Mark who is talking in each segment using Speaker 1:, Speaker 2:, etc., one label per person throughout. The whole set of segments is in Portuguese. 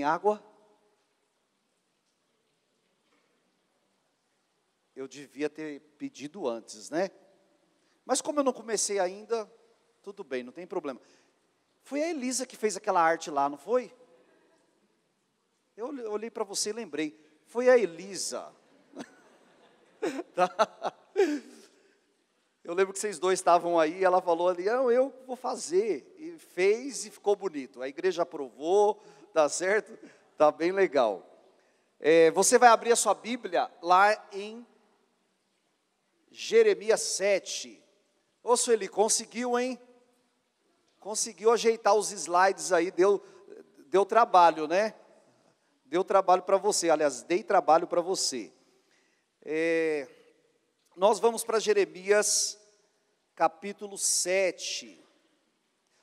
Speaker 1: Tem água? Eu devia ter pedido antes, né? Mas como eu não comecei ainda, tudo bem, não tem problema. Foi a Elisa que fez aquela arte lá, não foi? Eu olhei para você e lembrei. Foi a Elisa. Tá? Eu lembro que vocês dois estavam aí, e ela falou ali, não, eu vou fazer. E fez e ficou bonito. A igreja aprovou, tá certo? Tá bem legal. Você vai abrir a sua Bíblia lá em Jeremias 7. Ô Sueli, conseguiu, hein? Conseguiu ajeitar os slides aí, deu trabalho, né? Deu trabalho para você, aliás, dei trabalho para você. Nós vamos para Jeremias, capítulo 7.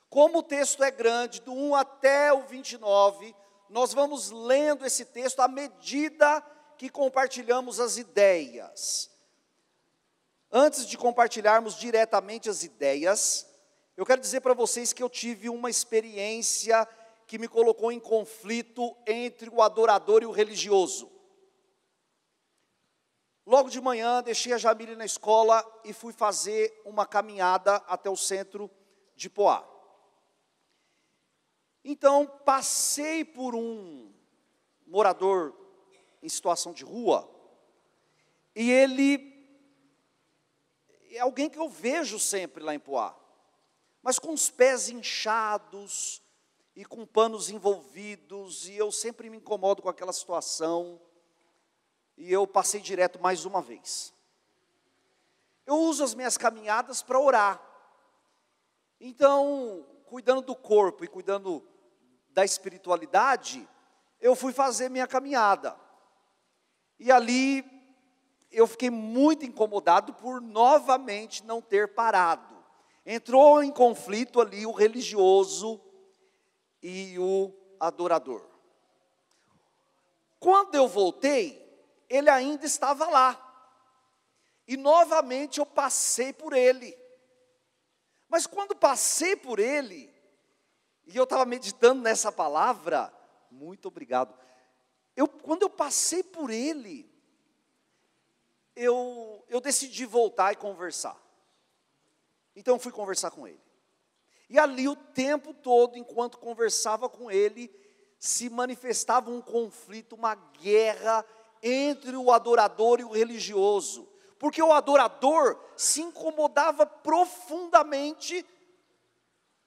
Speaker 1: Como o texto é grande, do 1 até o 29, nós vamos lendo esse texto à medida que compartilhamos as ideias. Antes de compartilharmos diretamente as ideias, eu quero dizer para vocês que eu tive uma experiência que me colocou em conflito entre o adorador e o religioso. Logo de manhã, deixei a Jamile na escola e fui fazer uma caminhada até o centro de Poá. Então, passei por um morador em situação de rua, e ele é alguém que eu vejo sempre lá em Poá, mas com os pés inchados e com panos envolvidos, e eu sempre me incomodo com aquela situação, e eu passei direto mais uma vez. Eu uso as minhas caminhadas para orar, então, cuidando do corpo e cuidando da espiritualidade, eu fui fazer minha caminhada, e ali eu fiquei muito incomodado por novamente não ter parado. Entrou em conflito ali o religioso e o adorador. Quando eu voltei, ele ainda estava lá. E novamente eu passei por ele. Mas quando passei por ele, e eu estava meditando nessa palavra, muito obrigado. Quando eu passei por ele, eu decidi voltar e conversar. Então eu fui conversar com ele. E ali o tempo todo, enquanto conversava com ele, se manifestava um conflito, uma guerra entre o adorador e o religioso. Porque o adorador se incomodava profundamente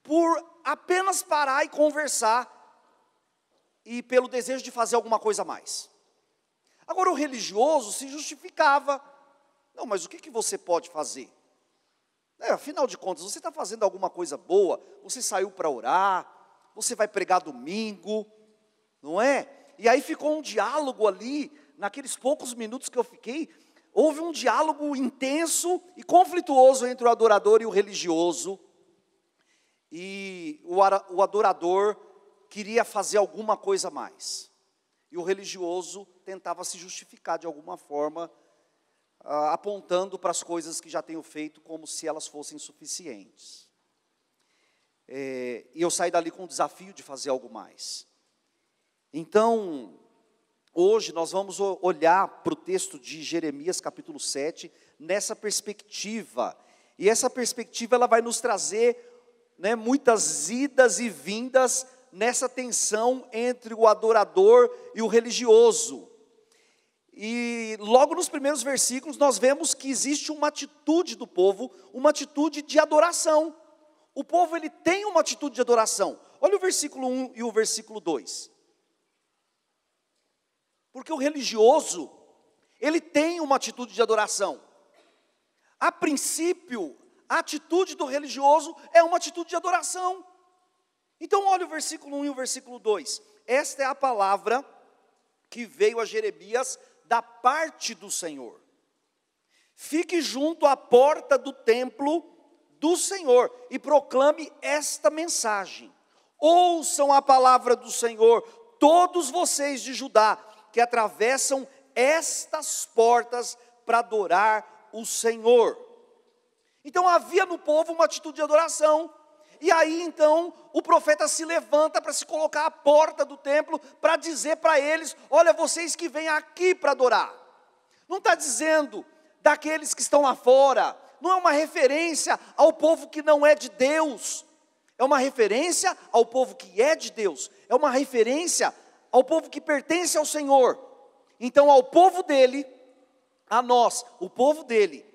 Speaker 1: por apenas parar e conversar, e pelo desejo de fazer alguma coisa a mais. Agora o religioso se justificava. Não, mas o que você pode fazer? Afinal de contas, você está fazendo alguma coisa boa, você saiu para orar, você vai pregar domingo, não é? E aí ficou um diálogo ali, naqueles poucos minutos que eu fiquei, houve um diálogo intenso e conflituoso entre o adorador e o religioso, e o adorador queria fazer alguma coisa a mais, e o religioso tentava se justificar de alguma forma, apontando para as coisas que já tenho feito como se elas fossem suficientes. E eu saí dali com o desafio de fazer algo mais. Então, hoje nós vamos olhar para o texto de Jeremias capítulo 7, nessa perspectiva. E essa perspectiva ela vai nos trazer, né, muitas idas e vindas nessa tensão entre o adorador e o religioso. E logo nos primeiros versículos nós vemos que existe uma atitude do povo, uma atitude de adoração. O povo ele tem uma atitude de adoração. Olha o versículo 1 e o versículo 2. Porque o religioso, ele tem uma atitude de adoração. A princípio, a atitude do religioso é uma atitude de adoração. Então olha o versículo 1 e o versículo 2. Esta é a palavra que veio a Jeremias da parte do Senhor. Fique junto à porta do templo do Senhor e proclame esta mensagem. Ouçam a palavra do Senhor, todos vocês de Judá, que atravessam estas portas para adorar o Senhor. Então havia no povo uma atitude de adoração. E aí então o profeta se levanta para se colocar à porta do templo, para dizer para eles: olha, vocês que vêm aqui para adorar. Não está dizendo daqueles que estão lá fora, não é uma referência ao povo que não é de Deus, é uma referência ao povo que é de Deus, é uma referência ao povo que pertence ao Senhor. Então ao povo dele, a nós, o povo dele,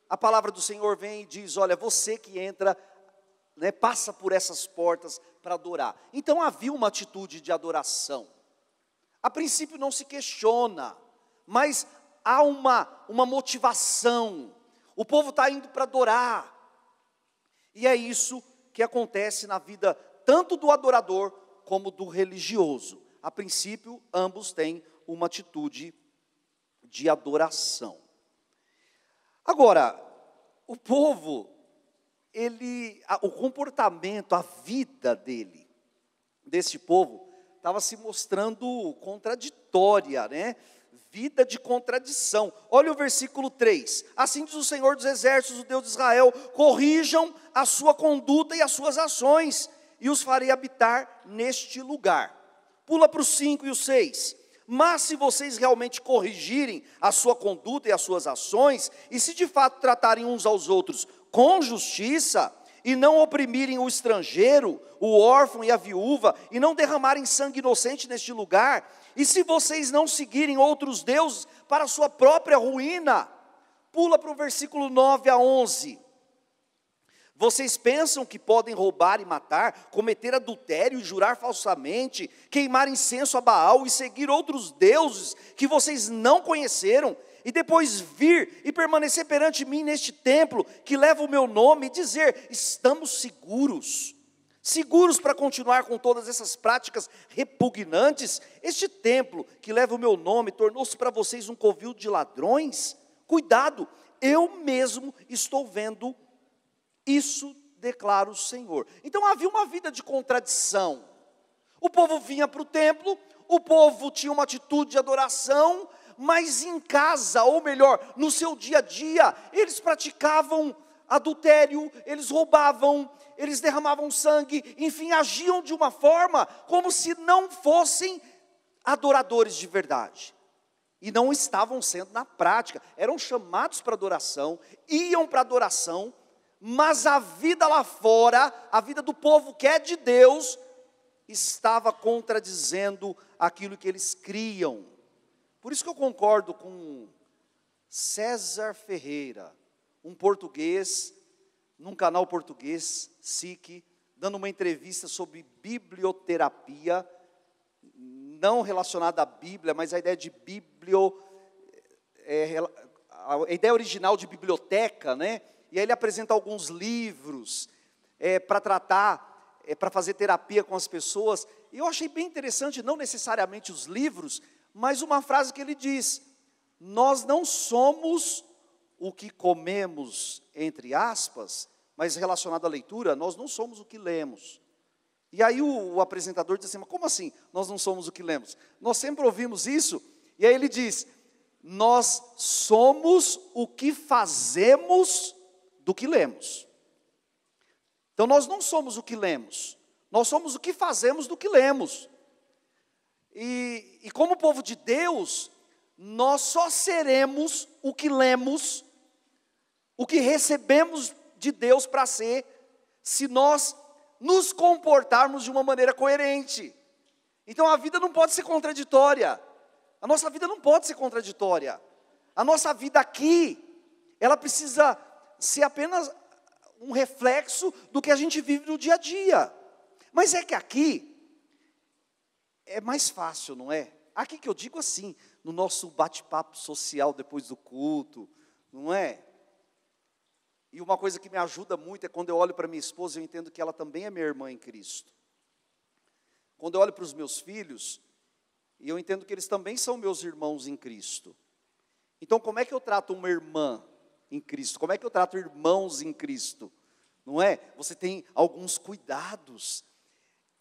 Speaker 1: a palavra do Senhor vem e diz: olha, você que entra, passa por essas portas para adorar. Então havia uma atitude de adoração. A princípio não se questiona, mas há uma motivação. O povo está indo para adorar. E é isso que acontece na vida tanto do adorador como do religioso. A princípio, ambos têm uma atitude de adoração. Agora, o povo, o comportamento, a vida desse povo, estava se mostrando contraditória, Vida de contradição. Olha o versículo 3. Assim diz o Senhor dos Exércitos, o Deus de Israel: corrijam a sua conduta e as suas ações, e os farei habitar neste lugar. Pula para o 5 e o 6. Mas se vocês realmente corrigirem a sua conduta e as suas ações, e se de fato tratarem uns aos outros com justiça, e não oprimirem o estrangeiro, o órfão e a viúva, e não derramarem sangue inocente neste lugar, e se vocês não seguirem outros deuses para a sua própria ruína, pula para o versículo 9 a 11. Vocês pensam que podem roubar e matar, cometer adultério e jurar falsamente, queimar incenso a Baal e seguir outros deuses que vocês não conheceram, e depois vir e permanecer perante mim neste templo que leva o meu nome, e dizer: estamos seguros para continuar com todas essas práticas repugnantes? Este templo que leva o meu nome tornou-se para vocês um covil de ladrões? Cuidado, eu mesmo estou vendo isso, declara o Senhor. Então havia uma vida de contradição. O povo vinha para o templo, o povo tinha uma atitude de adoração, mas em casa, ou melhor, no seu dia a dia, eles praticavam adultério, eles roubavam, eles derramavam sangue, enfim, agiam de uma forma como se não fossem adoradores de verdade. E não estavam sendo na prática, eram chamados para adoração, iam para adoração, mas a vida lá fora, a vida do povo que é de Deus, estava contradizendo aquilo que eles criam. Por isso que eu concordo com César Ferreira, um português, num canal português, SIC, dando uma entrevista sobre biblioterapia, não relacionada à Bíblia, mas a ideia de a ideia original de biblioteca, E aí ele apresenta alguns livros para tratar, para fazer terapia com as pessoas. E eu achei bem interessante, não necessariamente os livros, mas uma frase que ele diz: nós não somos o que comemos, entre aspas, mas relacionado à leitura, nós não somos o que lemos. E aí o apresentador diz assim: mas como assim nós não somos o que lemos? Nós sempre ouvimos isso. E aí ele diz: nós somos o que fazemos do que lemos. Então nós não somos o que lemos, nós somos o que fazemos do que lemos. E como povo de Deus, nós só seremos o que lemos, o que recebemos de Deus para ser, se nós nos comportarmos de uma maneira coerente. Então a vida não pode ser contraditória, a nossa vida não pode ser contraditória. A nossa vida aqui, ela precisa ser apenas um reflexo do que a gente vive no dia a dia. Mas é que aqui é mais fácil, não é? Aqui que eu digo assim, no nosso bate-papo social depois do culto, não é? E uma coisa que me ajuda muito é quando eu olho para minha esposa, eu entendo que ela também é minha irmã em Cristo. Quando eu olho para os meus filhos, eu entendo que eles também são meus irmãos em Cristo. Então como é que eu trato uma irmã em Cristo? Como é que eu trato irmãos em Cristo? Não é? Você tem alguns cuidados.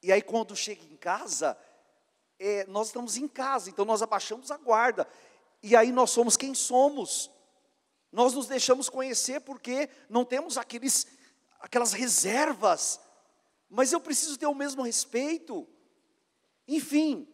Speaker 1: E aí quando chega em casa, nós estamos em casa, então nós abaixamos a guarda. E aí nós somos quem somos. Nós nos deixamos conhecer porque não temos aquelas reservas mas eu preciso ter o mesmo respeito. Enfim,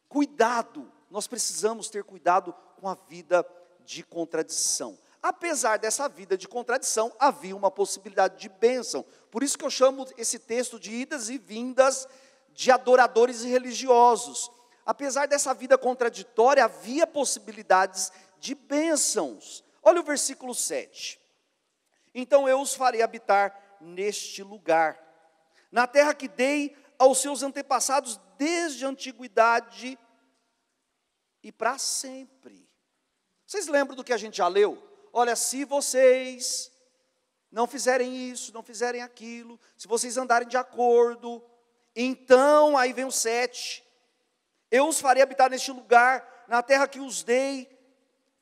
Speaker 1: cuidado, nós precisamos ter cuidado com a vida de contradição. Apesar dessa vida de contradição, havia uma possibilidade de bênção. Por isso que eu chamo esse texto de idas e vindas de adoradores e religiosos. Apesar dessa vida contraditória, havia possibilidades de bênçãos. Olha o versículo 7. Então eu os farei habitar neste lugar, na terra que dei aos seus antepassados desde a antiguidade e para sempre. Vocês lembram do que a gente já leu? Olha, se vocês não fizerem isso, não fizerem aquilo, se vocês andarem de acordo, então, aí vem o 7, eu os farei habitar neste lugar, na terra que os dei,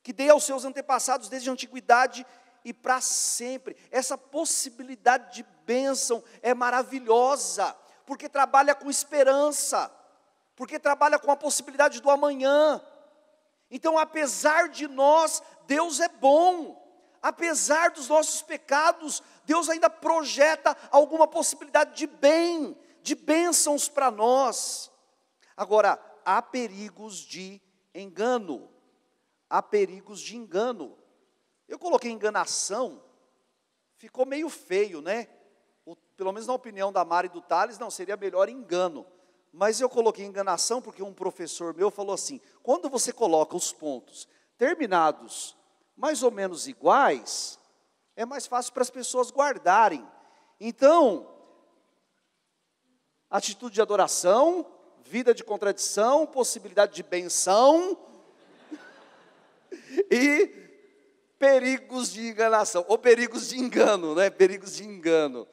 Speaker 1: que dei aos seus antepassados desde a antiguidade e para sempre. Essa possibilidade de bênção é maravilhosa, porque trabalha com esperança, porque trabalha com a possibilidade do amanhã. Então, apesar de nós, Deus é bom. Apesar dos nossos pecados, Deus ainda projeta alguma possibilidade de bem, de bênçãos para nós. Agora, há perigos de engano. Há perigos de engano. Eu coloquei enganação, ficou meio feio, né? Pelo menos na opinião da Mari e do Thales, não, seria melhor engano. Mas eu coloquei enganação porque um professor meu falou assim, quando você coloca os pontos terminados mais ou menos iguais, é mais fácil para as pessoas guardarem. Então, atitude de adoração, vida de contradição, possibilidade de benção e perigos de enganação, ou perigos de engano, né? Perigos de engano.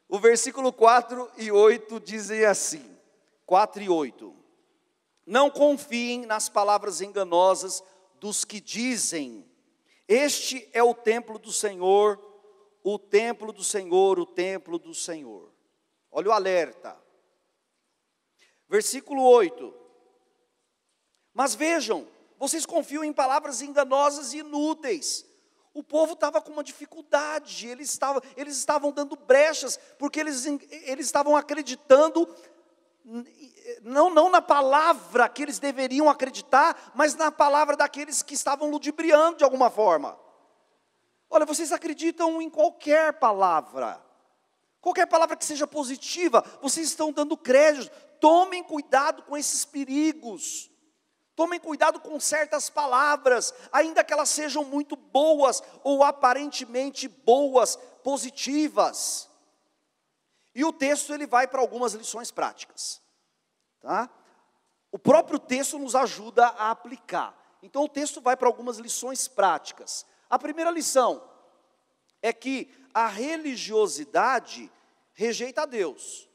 Speaker 1: O versículo 4 e 8 dizem assim, 4 e 8. Não confiem nas palavras enganosas dos que dizem, este é o templo do Senhor, o templo do Senhor, o templo do Senhor. Olha o alerta. Versículo 8. Mas vejam, vocês confiam em palavras enganosas e inúteis. O povo estava com uma dificuldade, eles estavam dando brechas, porque eles estavam acreditando, não na palavra que eles deveriam acreditar, mas na palavra daqueles que estavam ludibriando de alguma forma. Olha, vocês acreditam em qualquer palavra que seja positiva, vocês estão dando crédito. Tomem cuidado com esses perigos. Tomem cuidado com certas palavras, ainda que elas sejam muito boas, ou aparentemente boas, positivas. E o texto ele vai para algumas lições práticas. Tá? O próprio texto nos ajuda a aplicar. Então o texto vai para algumas lições práticas. A primeira lição é que a religiosidade rejeita a Deus.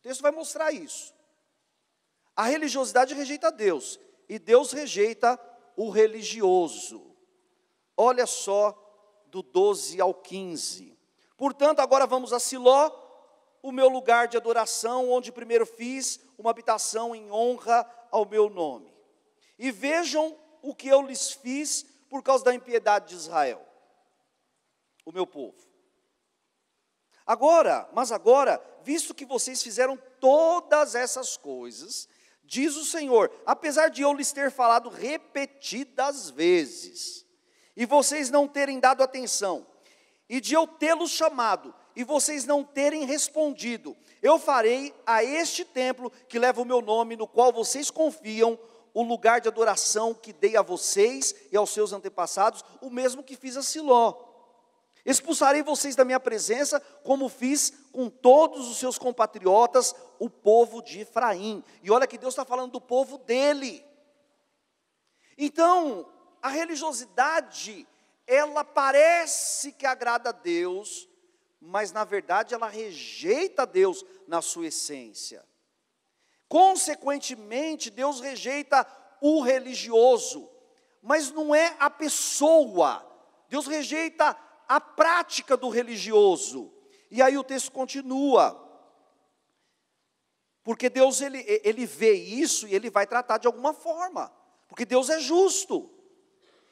Speaker 1: O texto vai mostrar isso. A religiosidade rejeita a Deus. E Deus rejeita o religioso. Olha só, do 12 ao 15. Portanto, agora vamos a Siló, o meu lugar de adoração, onde primeiro fiz uma habitação em honra ao meu nome. E vejam o que eu lhes fiz por causa da impiedade de Israel, o meu povo. Agora, visto que vocês fizeram todas essas coisas, diz o Senhor, apesar de eu lhes ter falado repetidas vezes, e vocês não terem dado atenção, e de eu tê-los chamado, e vocês não terem respondido, eu farei a este templo que leva o meu nome, no qual vocês confiam, o lugar de adoração que dei a vocês e aos seus antepassados, o mesmo que fiz a Siló. Expulsarei vocês da minha presença, como fiz com todos os seus compatriotas, o povo de Efraim. E olha que Deus está falando do povo dele. Então, a religiosidade, ela parece que agrada a Deus, mas na verdade ela rejeita Deus na sua essência. Consequentemente, Deus rejeita o religioso, mas não é a pessoa. Deus rejeita a prática do religioso. E aí o texto continua. Porque Deus, ele vê isso e ele vai tratar de alguma forma. Porque Deus é justo.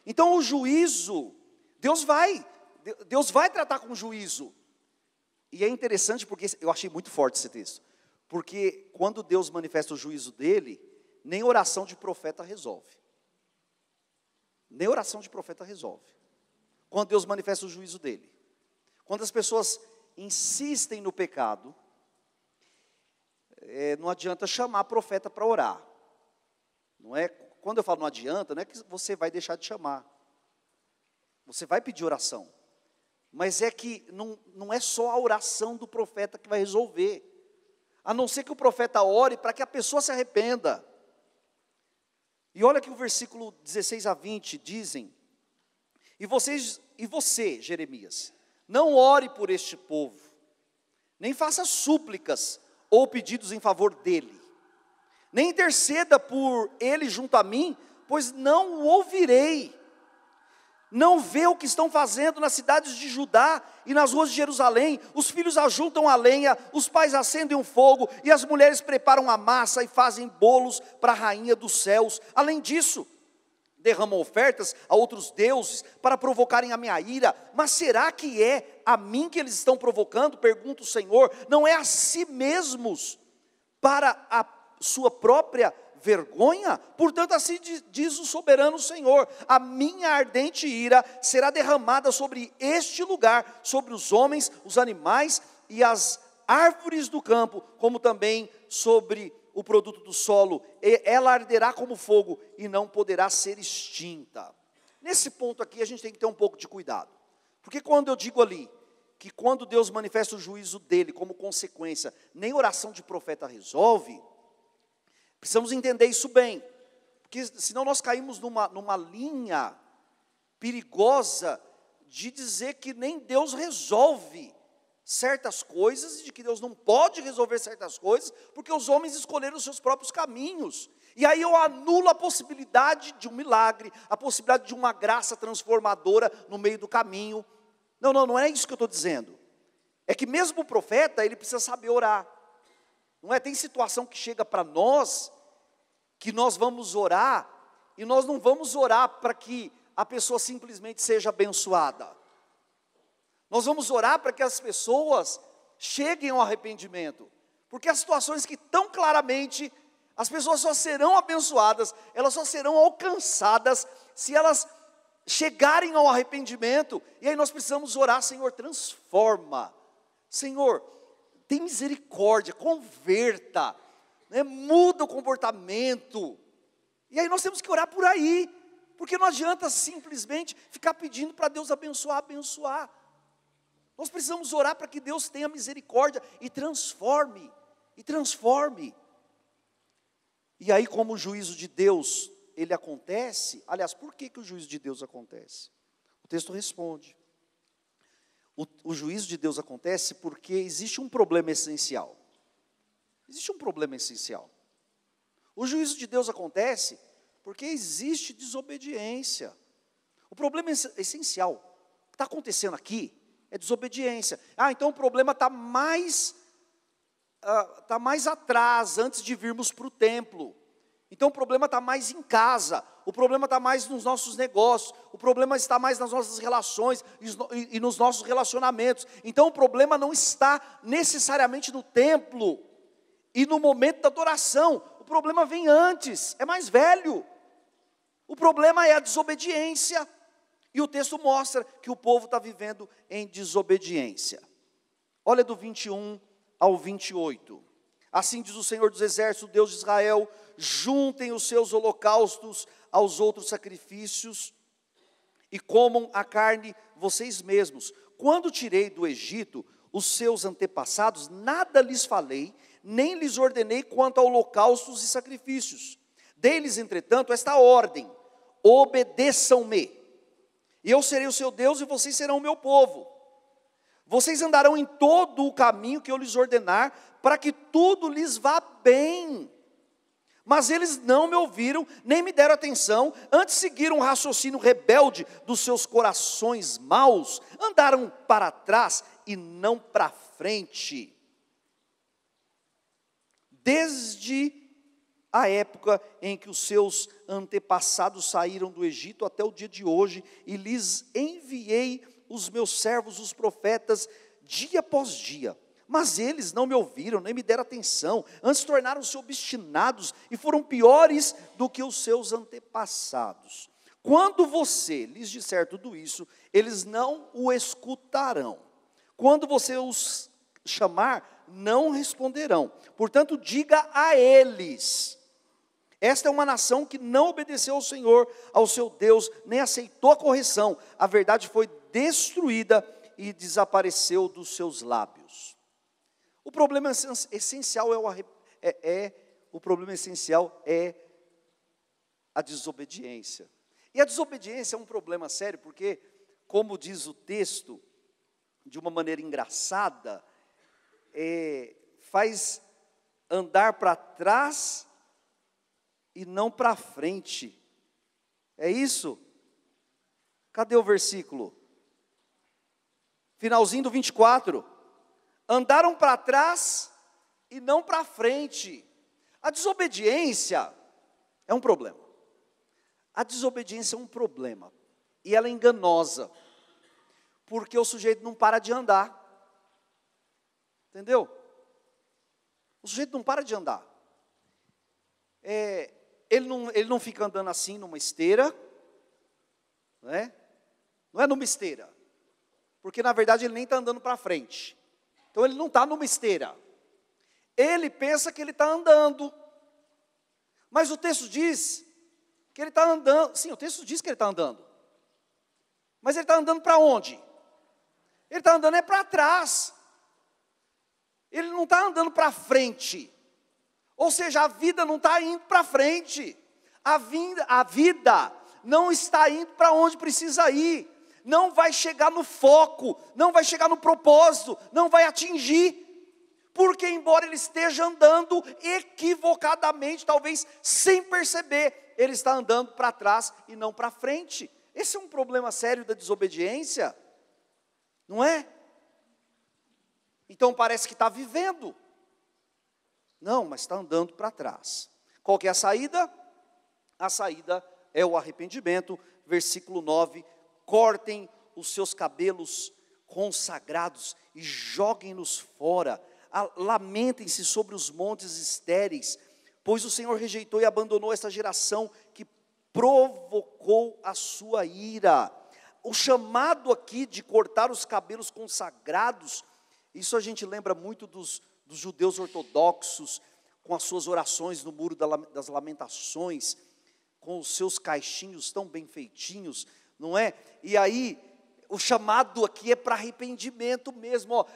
Speaker 1: Então o juízo, Deus vai tratar com juízo. E é interessante porque eu achei muito forte esse texto. Porque quando Deus manifesta o juízo dele, nem oração de profeta resolve. Nem oração de profeta resolve. Quando Deus manifesta o juízo dele. Quando as pessoas insistem no pecado, não adianta chamar profeta para orar. Não é, quando eu falo não adianta, não é que você vai deixar de chamar. Você vai pedir oração. Mas é que não é só a oração do profeta que vai resolver. A não ser que o profeta ore para que a pessoa se arrependa. E olha que o versículo 16 a 20 dizem: e você, Jeremias, não ore por este povo, nem faça súplicas ou pedidos em favor dele, nem interceda por ele junto a mim, pois não o ouvirei. Não vê o que estão fazendo nas cidades de Judá e nas ruas de Jerusalém? Os filhos ajuntam a lenha, os pais acendem um fogo, e as mulheres preparam a massa e fazem bolos para a rainha dos céus. Além disso, derramam ofertas a outros deuses para provocarem a minha ira. Mas será que é a mim que eles estão provocando? Pergunta o Senhor. Não é a si mesmos para a sua própria vergonha? Portanto, assim diz o soberano Senhor: a minha ardente ira será derramada sobre este lugar, sobre os homens, os animais e as árvores do campo, como também sobre o produto do solo. Ela arderá como fogo e não poderá ser extinta. Nesse ponto aqui a gente tem que ter um pouco de cuidado, porque quando eu digo ali que quando Deus manifesta o juízo dele como consequência, nem oração de profeta resolve, precisamos entender isso bem, porque senão nós caímos numa linha perigosa de dizer que nem Deus resolve certas coisas, e de que Deus não pode resolver certas coisas, porque os homens escolheram os seus próprios caminhos. E aí eu anulo a possibilidade de um milagre, a possibilidade de uma graça transformadora no meio do caminho. Não é isso que eu estou dizendo. É que mesmo o profeta, ele precisa saber orar. Não é? Tem situação que chega para nós, que nós vamos orar, e nós não vamos orar para que a pessoa simplesmente seja abençoada. Nós vamos orar para que as pessoas cheguem ao arrependimento. Porque as situações que tão claramente as pessoas só serão abençoadas, elas só serão alcançadas se elas chegarem ao arrependimento. E aí nós precisamos orar: Senhor, transforma. Senhor, tem misericórdia, converta, né? Muda o comportamento. E aí nós temos que orar por aí, porque não adianta simplesmente ficar pedindo para Deus abençoar. Nós precisamos orar para que Deus tenha misericórdia e transforme. E aí, como o juízo de Deus, ele acontece, aliás, por que o juízo de Deus acontece? O texto responde: o juízo de Deus acontece porque existe um problema essencial. O juízo de Deus acontece porque existe desobediência. O problema essencial, o que está acontecendo aqui, é desobediência. Então o problema está mais atrás, antes de virmos para o templo. Então o problema está mais em casa, o problema está mais nos nossos negócios, o problema está mais nas nossas relações e nos nossos relacionamentos. Então o problema não está necessariamente no templo e no momento da adoração. O problema vem antes, é mais velho. O problema é a desobediência. E o texto mostra que o povo está vivendo em desobediência. Olha do 21 ao 28. Assim diz o Senhor dos Exércitos, Deus de Israel: juntem os seus holocaustos aos outros sacrifícios e comam a carne vocês mesmos. Quando tirei do Egito os seus antepassados, nada lhes falei, nem lhes ordenei quanto a holocaustos e sacrifícios. Dei-lhes, entretanto, esta ordem: obedeçam-me. E eu serei o seu Deus e vocês serão o meu povo. Vocês andarão em todo o caminho que eu lhes ordenar, para que tudo lhes vá bem. Mas eles não me ouviram, nem me deram atenção, antes seguiram um raciocínio rebelde dos seus corações maus, andaram para trás e não para frente. Desde a época em que os seus antepassados saíram do Egito até o dia de hoje, e lhes enviei os meus servos, os profetas, dia após dia. Mas eles não me ouviram, nem me deram atenção, antes tornaram-se obstinados e foram piores do que os seus antepassados. Quando você lhes disser tudo isso, eles não o escutarão. Quando você os chamar, não responderão. Portanto, diga a eles: esta é uma nação que não obedeceu ao Senhor, ao seu Deus, nem aceitou a correção. A verdade foi destruída e desapareceu dos seus lábios. O problema essencial é a desobediência. E a desobediência é um problema sério, porque, como diz o texto, de uma maneira engraçada, faz andar para trás e não para frente. É isso? Cadê o versículo? Finalzinho do 24. Andaram para trás e não para frente. A desobediência é um problema. A desobediência é um problema. E ela é enganosa. Porque o sujeito não para de andar. Entendeu? O sujeito não para de andar. Ele não fica andando assim numa esteira. Não é numa esteira. Porque na verdade ele nem está andando para frente. Então ele não está numa esteira. Ele pensa que ele está andando. Mas o texto diz que ele está andando. Sim, o texto diz que ele está andando. Mas ele está andando para onde? Ele está andando para trás. Ele não está andando para frente. Ou seja, a vida não está indo para frente. A vida não está indo para onde precisa ir. Não vai chegar no foco, não vai chegar no propósito, não vai atingir. Porque embora ele esteja andando equivocadamente, talvez sem perceber, ele está andando para trás e não para frente. Esse é um problema sério da desobediência, não é? Então parece que está vivendo. Não, mas está andando para trás. Qual que é a saída? A saída é o arrependimento. Versículo 9. Cortem os seus cabelos consagrados e joguem-nos fora. Lamentem-se sobre os montes estéreis, pois o Senhor rejeitou e abandonou esta geração que provocou a sua ira. O chamado aqui de cortar os cabelos consagrados, isso a gente lembra muito dos judeus ortodoxos, com as suas orações no muro das lamentações, com os seus caixinhos tão bem feitinhos, não é? E aí, o chamado aqui é para arrependimento mesmo, ó.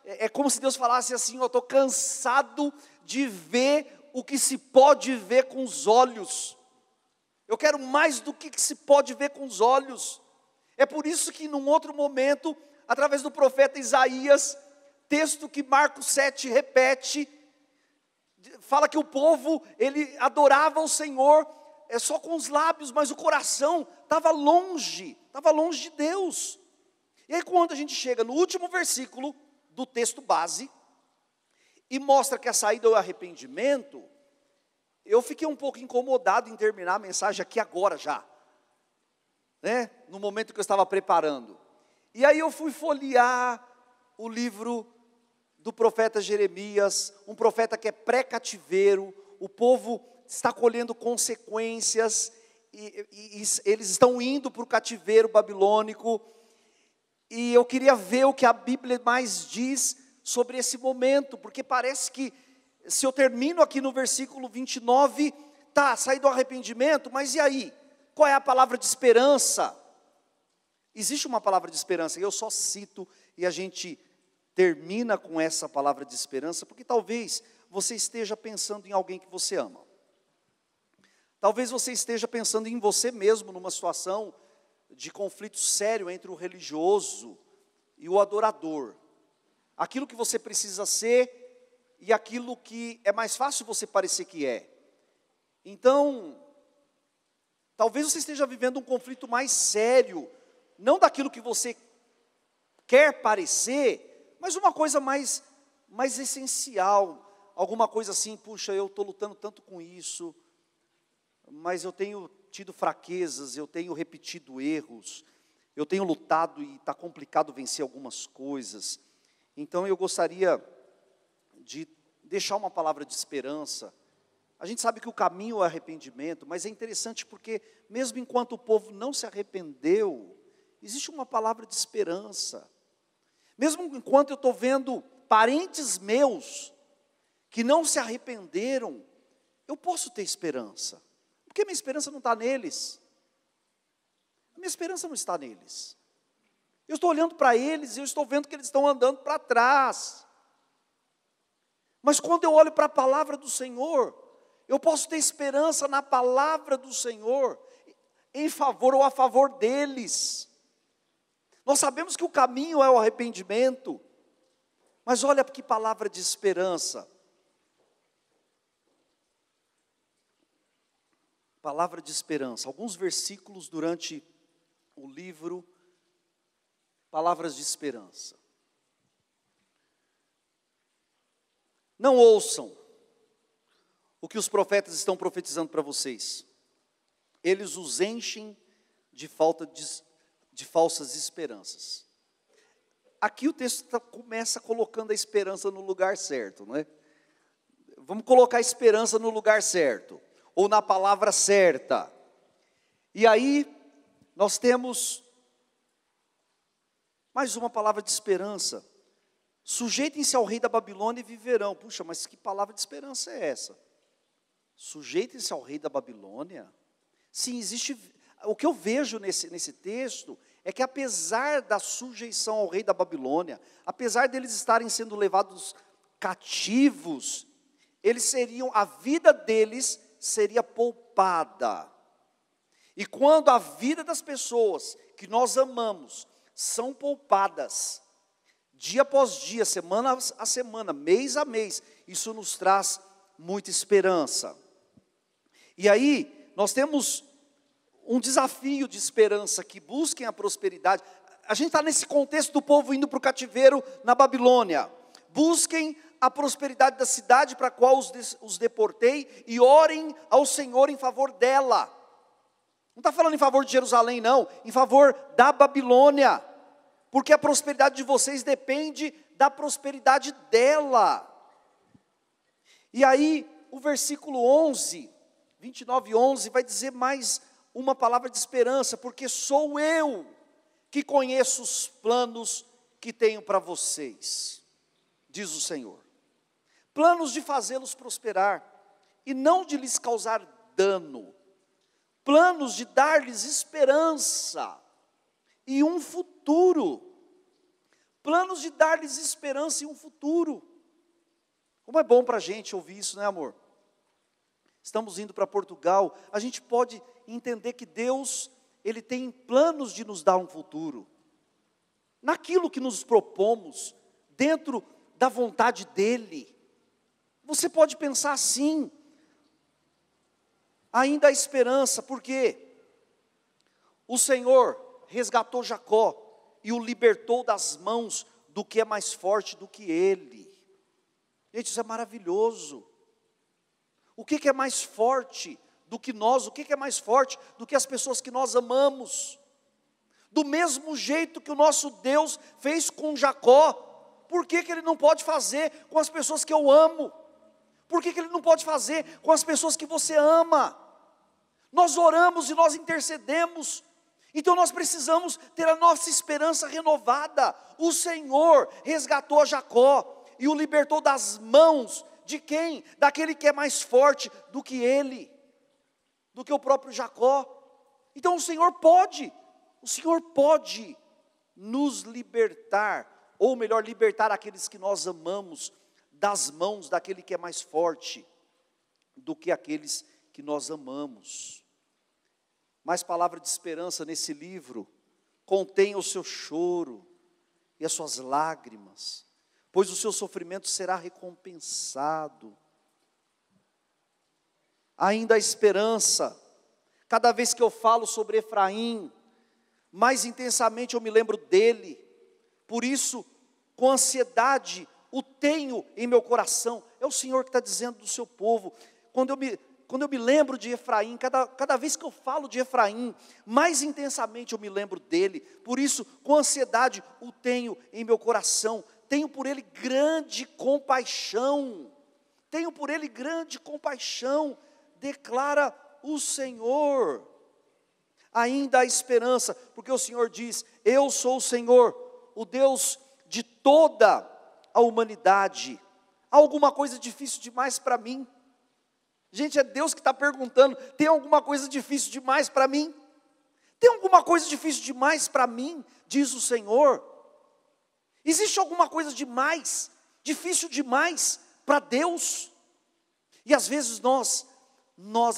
Speaker 1: É como se Deus falasse assim, ó, estou cansado de ver o que se pode ver com os olhos. Eu quero mais do que se pode ver com os olhos. É por isso que num outro momento, através do profeta Isaías, texto que Marcos 7 repete, fala que o povo, ele adorava o Senhor, só com os lábios, mas o coração estava longe de Deus. E aí quando a gente chega no último versículo do texto base, e mostra que a saída é o arrependimento, eu fiquei um pouco incomodado em terminar a mensagem aqui agora já, né? No momento que eu estava preparando. E aí eu fui folhear o livro do profeta Jeremias, um profeta que é pré-cativeiro, o povo está colhendo consequências, e eles estão indo para o cativeiro babilônico, e eu queria ver o que a Bíblia mais diz sobre esse momento, porque parece que, se eu termino aqui no versículo 29, saí do arrependimento, mas e aí? Qual é a palavra de esperança? Existe uma palavra de esperança, e eu só cito, e a gente termina com essa palavra de esperança, porque talvez você esteja pensando em alguém que você ama. Talvez você esteja pensando em você mesmo, numa situação de conflito sério entre o religioso e o adorador. Aquilo que você precisa ser e aquilo que é mais fácil você parecer que é. Então, talvez você esteja vivendo um conflito mais sério, não daquilo que você quer parecer, mas uma coisa mais essencial, alguma coisa assim, puxa, eu estou lutando tanto com isso, mas eu tenho tido fraquezas, eu tenho repetido erros, Eu tenho lutado e está complicado vencer algumas coisas. Então eu gostaria de deixar uma palavra de esperança. A gente sabe que o caminho é o arrependimento, mas é interessante porque mesmo enquanto o povo não se arrependeu, existe uma palavra de esperança. Mesmo enquanto eu estou vendo parentes meus que não se arrependeram, eu posso ter esperança. Porque minha esperança não está neles. A minha esperança não está neles. Eu estou olhando para eles e eu estou vendo que eles estão andando para trás. Mas quando eu olho para a palavra do Senhor, eu posso ter esperança na palavra do Senhor, em favor ou a favor deles. Nós sabemos que o caminho é o arrependimento, mas olha que palavra de esperança. Palavra de esperança, alguns versículos durante o livro, palavras de esperança. Não ouçam o que os profetas estão profetizando para vocês. Eles os enchem de falsas esperanças. Aqui o texto começa colocando a esperança no lugar certo, não é? Vamos colocar a esperança no lugar certo, ou na palavra certa. E aí, nós temos mais uma palavra de esperança. Sujeitem-se ao rei da Babilônia e viverão. Puxa, mas que palavra de esperança é essa? Sujeitem-se ao rei da Babilônia? Sim, existe. O que eu vejo nesse texto é que apesar da sujeição ao rei da Babilônia, apesar deles estarem sendo levados cativos, a vida deles seria poupada. E quando a vida das pessoas que nós amamos são poupadas, dia após dia, semana a semana, mês a mês, isso nos traz muita esperança. E aí, nós temos um desafio de esperança, que busquem a prosperidade. A gente está nesse contexto do povo indo para o cativeiro na Babilônia. Busquem a prosperidade da cidade para a qual os deportei e orem ao Senhor em favor dela. Não está falando em favor de Jerusalém, não, em favor da Babilônia, porque a prosperidade de vocês depende da prosperidade dela. E aí, o versículo 11, 29:11, vai dizer mais uma palavra de esperança, porque sou eu que conheço os planos que tenho para vocês, diz o Senhor. Planos de fazê-los prosperar, e não de lhes causar dano. Planos de dar-lhes esperança e um futuro. Planos de dar-lhes esperança e um futuro. Como é bom para a gente ouvir isso, né, amor? Estamos indo para Portugal, a gente pode entender que Deus, Ele tem planos de nos dar um futuro. Naquilo que nos propomos, dentro da vontade dEle. Você pode pensar assim, ainda há esperança, porque o Senhor resgatou Jacó e o libertou das mãos do que é mais forte do que ele. Gente, isso é maravilhoso. O que é mais forte do que nós? O que é mais forte do que as pessoas que nós amamos? Do mesmo jeito que o nosso Deus fez com Jacó, por que Ele não pode fazer com as pessoas que eu amo? Por que Ele não pode fazer com as pessoas que você ama? Nós oramos e nós intercedemos, então nós precisamos ter a nossa esperança renovada. O Senhor resgatou a Jacó e o libertou das mãos de quem? Daquele que é mais forte do que ele, do que o próprio Jacó. Então o Senhor pode nos libertar, ou melhor, libertar aqueles que nós amamos das mãos daquele que é mais forte do que aqueles que nós amamos. Mais palavra de esperança nesse livro: contém o seu choro e as suas lágrimas, pois o seu sofrimento será recompensado. Ainda há esperança. Cada vez que eu falo sobre Efraim, mais intensamente eu me lembro dele. Por isso, com Ansiedade o tenho em meu coração. É o Senhor que está dizendo do seu povo. Quando quando eu me lembro de Efraim, cada vez que eu falo de Efraim, mais intensamente eu me lembro dele. Por isso, com ansiedade, o tenho em meu coração. Tenho por ele grande compaixão. Tenho por ele grande compaixão, declara o Senhor. Ainda há esperança, porque o Senhor diz: eu sou o Senhor, o Deus de toda a humanidade. Há alguma coisa difícil demais para mim? Gente, é Deus que está perguntando: tem alguma coisa difícil demais para mim? Tem alguma coisa difícil demais para mim? Diz o Senhor. Existe alguma coisa demais, difícil demais para Deus? E às vezes nós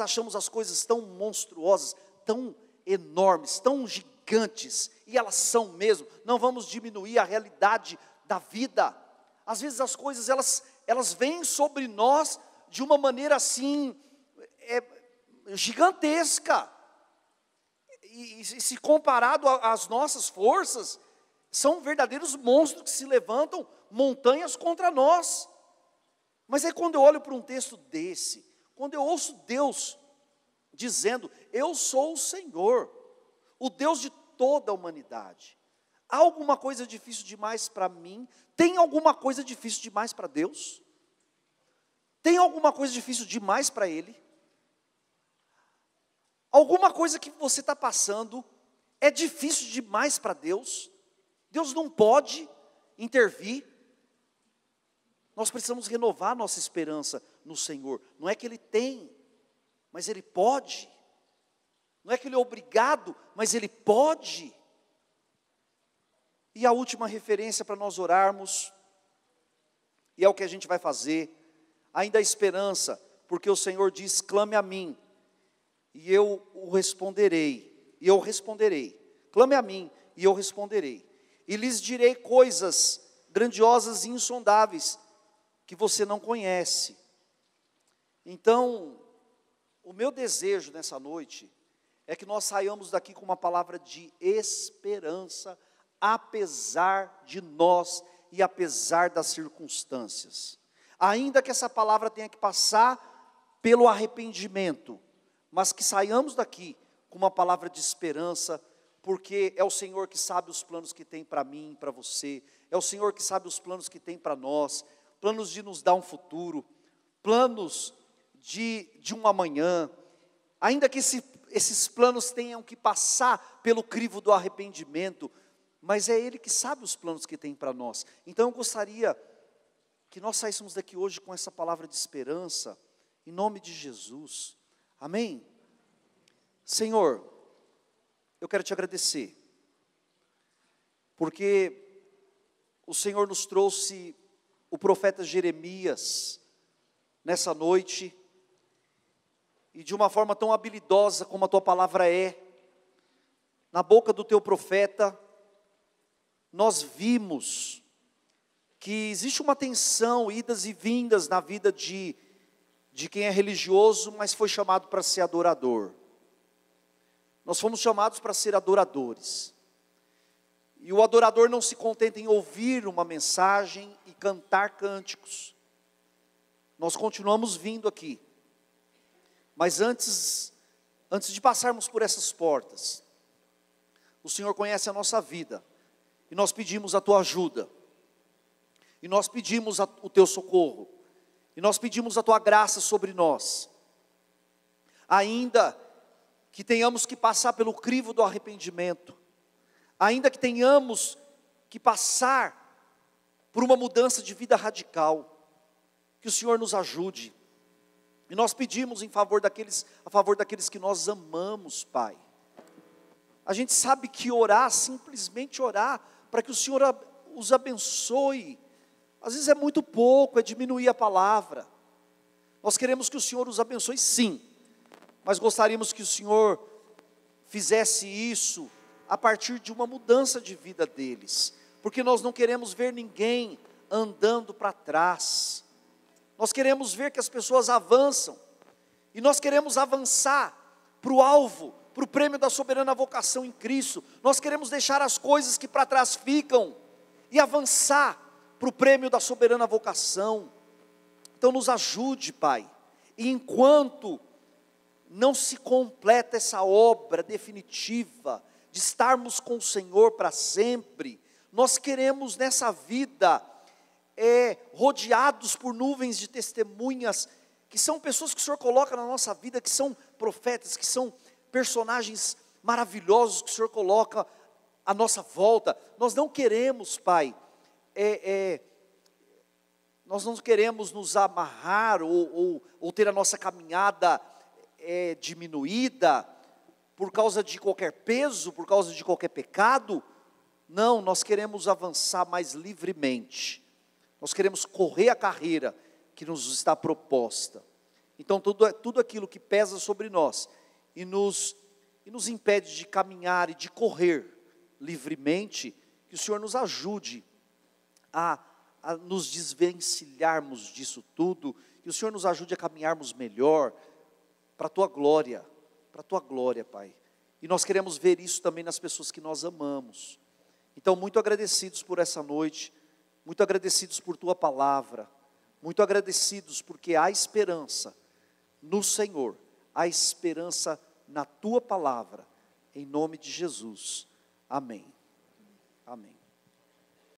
Speaker 1: achamos as coisas tão monstruosas, tão enormes, tão gigantes, e elas são mesmo. Não vamos diminuir a realidade da vida. Às vezes as coisas elas vêm sobre nós de uma maneira assim, gigantesca, e se comparado às nossas forças, são verdadeiros monstros que se levantam montanhas contra nós. Mas aí quando eu olho para um texto desse, quando eu ouço Deus dizendo: eu sou o Senhor, o Deus de toda a humanidade, há alguma coisa difícil demais para mim? Tem alguma coisa difícil demais para Deus? Tem alguma coisa difícil demais para Ele? Alguma coisa que você está passando é difícil demais para Deus? Deus não pode intervir? Nós precisamos renovar nossa esperança no Senhor. Não é que Ele tem, mas Ele pode. Não é que Ele é obrigado, mas Ele pode. E a última referência para nós orarmos, e é o que a gente vai fazer: ainda há esperança, porque o Senhor diz: clame a mim, e eu o responderei, e eu responderei. Clame a mim, e eu responderei. E lhes direi coisas grandiosas e insondáveis, que você não conhece. Então, o meu desejo nessa noite, é que nós saiamos daqui com uma palavra de esperança, apesar de nós, e apesar das circunstâncias. Ainda que essa palavra tenha que passar pelo arrependimento, mas que saiamos daqui com uma palavra de esperança, porque é o Senhor que sabe os planos que tem para mim e para você, é o Senhor que sabe os planos que tem para nós, planos de nos dar um futuro, planos de um amanhã, ainda que esses planos tenham que passar pelo crivo do arrependimento, mas é Ele que sabe os planos que tem para nós. Então eu gostaria que nós saíssemos daqui hoje com essa palavra de esperança, em nome de Jesus, amém? Senhor, eu quero te agradecer, porque o Senhor nos trouxe o profeta Jeremias nessa noite, e de uma forma tão habilidosa como a tua palavra é, na boca do teu profeta, nós vimos que existe uma tensão, idas e vindas na vida de quem é religioso, mas foi chamado para ser adorador. Nós fomos chamados para ser adoradores. E o adorador não se contenta em ouvir uma mensagem e cantar cânticos. Nós continuamos vindo aqui. Mas antes de passarmos por essas portas, o Senhor conhece a nossa vida. E nós pedimos a tua ajuda. E nós pedimos o teu socorro. E nós pedimos a tua graça sobre nós. Ainda que tenhamos que passar pelo crivo do arrependimento, ainda que tenhamos que passar por uma mudança de vida radical, que o Senhor nos ajude. E nós pedimos a favor daqueles que nós amamos, Pai. A gente sabe que orar, simplesmente orar, para que o Senhor os abençoe, às vezes é muito pouco, é diminuir a palavra. Nós queremos que o Senhor os abençoe, sim, mas gostaríamos que o Senhor fizesse isso a partir de uma mudança de vida deles, porque nós não queremos ver ninguém andando para trás. Nós queremos ver que as pessoas avançam, e nós queremos avançar para o alvo, para o prêmio da soberana vocação em Cristo. Nós queremos deixar as coisas que para trás ficam, e avançar para o prêmio da soberana vocação. Então nos ajude, Pai, e enquanto não se completa essa obra definitiva de estarmos com o Senhor para sempre. Nós queremos nessa vida, rodeados por nuvens de testemunhas, que são pessoas que o Senhor coloca na nossa vida, que são profetas, que são personagens maravilhosos que o Senhor coloca à nossa volta. Nós não queremos, Pai, nós não queremos nos amarrar ou ter a nossa caminhada diminuída por causa de qualquer peso, por causa de qualquer pecado. Não, nós queremos avançar mais livremente. Nós queremos correr a carreira que nos está proposta. Então tudo aquilo que pesa sobre nós e nos impede de caminhar e de correr livremente, que o Senhor nos ajude a nos desvencilharmos disso tudo, que o Senhor nos ajude a caminharmos melhor, para a Tua glória, Pai. E nós queremos ver isso também nas pessoas que nós amamos. Então, muito agradecidos por essa noite, muito agradecidos por Tua palavra, muito agradecidos porque há esperança no Senhor, há esperança na Tua palavra, em nome de Jesus. Amém. Amém.